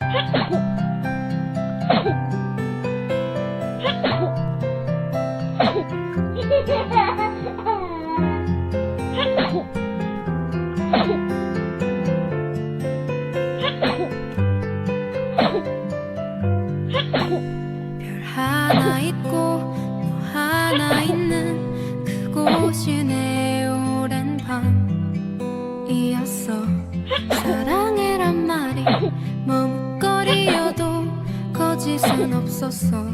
별 하나 있고 너 하나 있는 그곳이 내 오랜 밤이었어. 사랑해란 말이 머뭇거리여도 거짓은 없었어.